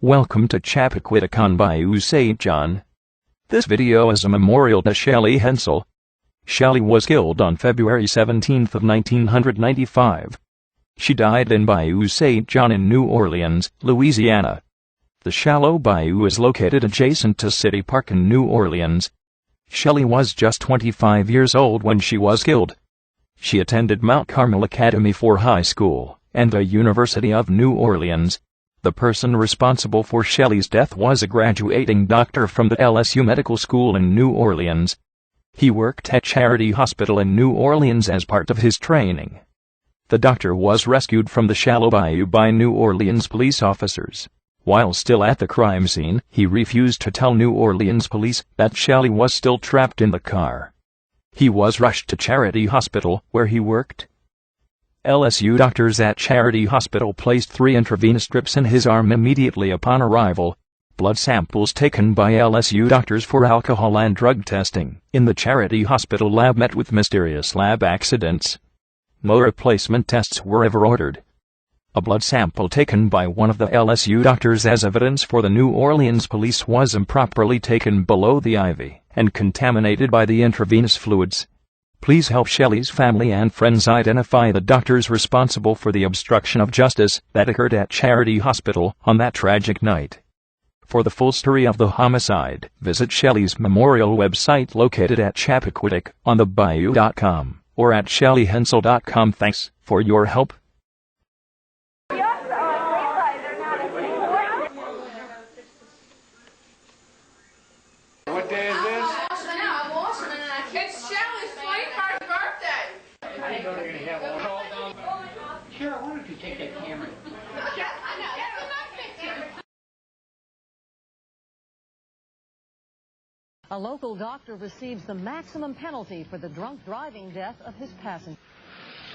Welcome to Chappaquiddick on Bayou St. John. This video is a memorial to Shelly Hensel. Shelly was killed on February 17 of 1995. She died in Bayou St. John in New Orleans, Louisiana. The shallow bayou is located adjacent to City Park in New Orleans. Shelly was just 25 years old when she was killed. She attended Mount Carmel Academy for high school and the University of New Orleans. The person responsible for Shelly's death was a graduating doctor from the LSU Medical School in New Orleans. He worked at Charity Hospital in New Orleans as part of his training. The doctor was rescued from the shallow bayou by New Orleans police officers. While still at the crime scene, he refused to tell New Orleans police that Shelly was still trapped in the car. He was rushed to Charity Hospital, where he worked. LSU doctors at Charity Hospital placed 3 intravenous strips in his arm immediately upon arrival. Blood samples taken by LSU doctors for alcohol and drug testing in the Charity Hospital lab met with mysterious lab accidents. No replacement tests were ever ordered. A blood sample taken by one of the LSU doctors as evidence for the New Orleans police was improperly taken below the IV and contaminated by the intravenous fluids. Please help Shelly's family and friends identify the doctors responsible for the obstruction of justice that occurred at Charity Hospital on that tragic night. For the full story of the homicide, visit Shelly's memorial website located at chappaquiddick.com or at shellyhensel.com. Thanks for your help. What day is this? It's Shelly's 21st birthday. I didn't know they were going to have one. Sure, why don't you take that camera? A local doctor receives the maximum penalty for the drunk driving death of his passenger.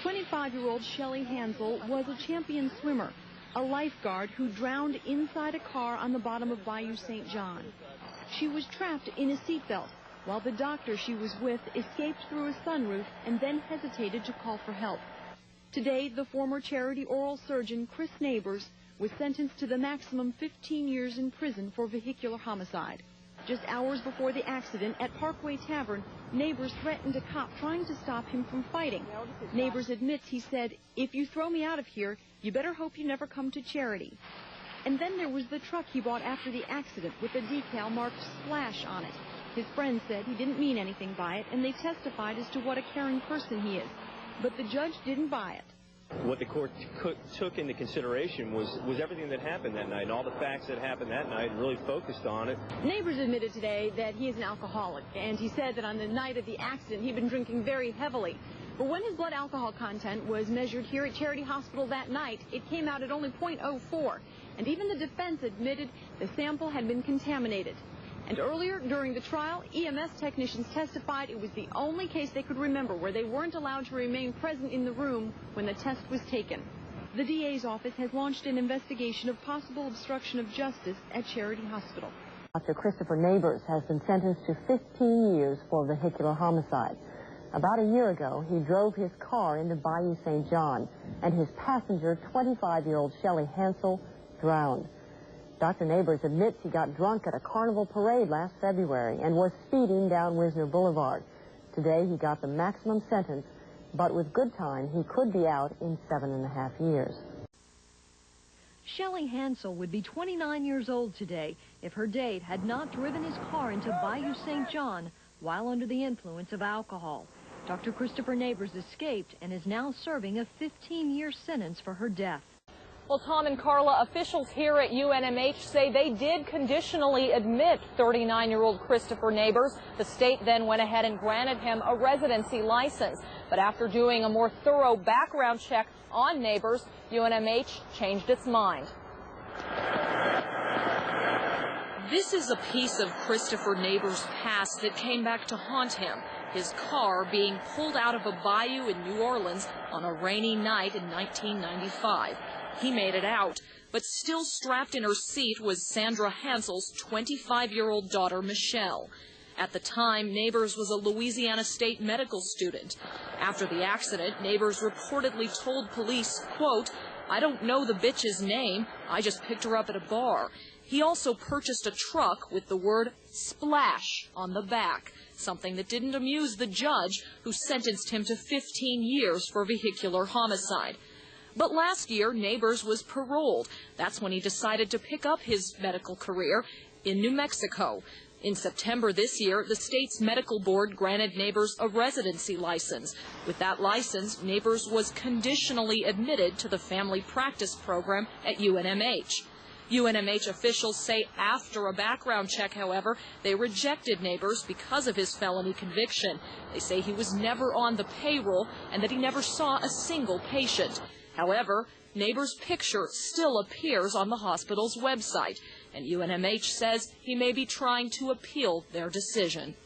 25-year-old Shelly Hensel was a champion swimmer, a lifeguard who drowned inside a car on the bottom of Bayou St. John. She was trapped in a seatbelt while the doctor she was with escaped through a sunroof and then hesitated to call for help. Today, the former charity oral surgeon, Chris Neighbors, was sentenced to the maximum 15 years in prison for vehicular homicide. Just hours before the accident at Parkway Tavern, Neighbors threatened a cop trying to stop him from fighting. Neighbors admits he said, "If you throw me out of here, you better hope you never come to Charity." And then there was the truck he bought after the accident with a decal marked Splash on it. His friends said he didn't mean anything by it, and they testified as to what a caring person he is. But the judge didn't buy it. What the court took into consideration was everything that happened that night and all the facts that happened that night and really focused on it. Neighbors admitted today that he is an alcoholic, and he said that on the night of the accident he'd been drinking very heavily. But when his blood alcohol content was measured here at Charity Hospital that night, it came out at only 0.04. And even the defense admitted the sample had been contaminated. And earlier during the trial, EMS technicians testified it was the only case they could remember where they weren't allowed to remain present in the room when the test was taken. The DA's office has launched an investigation of possible obstruction of justice at Charity Hospital. Dr. Christopher Neighbors has been sentenced to 15 years for vehicular homicide. About a year ago, he drove his car into Bayou St. John, and his passenger, 25-year-old Shelly Hensel, drowned. Dr. Neighbors admits he got drunk at a carnival parade last February and was speeding down Wisner Boulevard. Today, he got the maximum sentence, but with good time, he could be out in 7.5 years. Shelly Hensel would be 29 years old today if her date had not driven his car into Bayou St. John while under the influence of alcohol. Dr. Christopher Neighbors escaped and is now serving a 15-year sentence for her death. Well, Tom and Carla, officials here at UNMH say they did conditionally admit 39-year-old Christopher Neighbors. The state then went ahead and granted him a residency license. But after doing a more thorough background check on Neighbors, UNMH changed its mind. This is a piece of Christopher Neighbors' past that came back to haunt him. His car being pulled out of a bayou in New Orleans on a rainy night in 1995. He made it out, but still strapped in her seat was Sandra Hansel's 25-year-old daughter, Michelle. At the time, Neighbors was a Louisiana State medical student. After the accident, Neighbors reportedly told police, quote, "I don't know the bitch's name. I just picked her up at a bar." He also purchased a truck with the word "splash" on the back, something that didn't amuse the judge, who sentenced him to 15 years for vehicular homicide. But last year, Neighbors was paroled. That's when he decided to pick up his medical career in New Mexico. In September this year, the state's medical board granted Neighbors a residency license. With that license, Neighbors was conditionally admitted to the family practice program at UNMH. UNMH officials say after a background check, however, they rejected Neighbors because of his felony conviction. They say he was never on the payroll and that he never saw a single patient. However, Neighbors' picture still appears on the hospital's website, and UNMH says he may be trying to appeal their decision.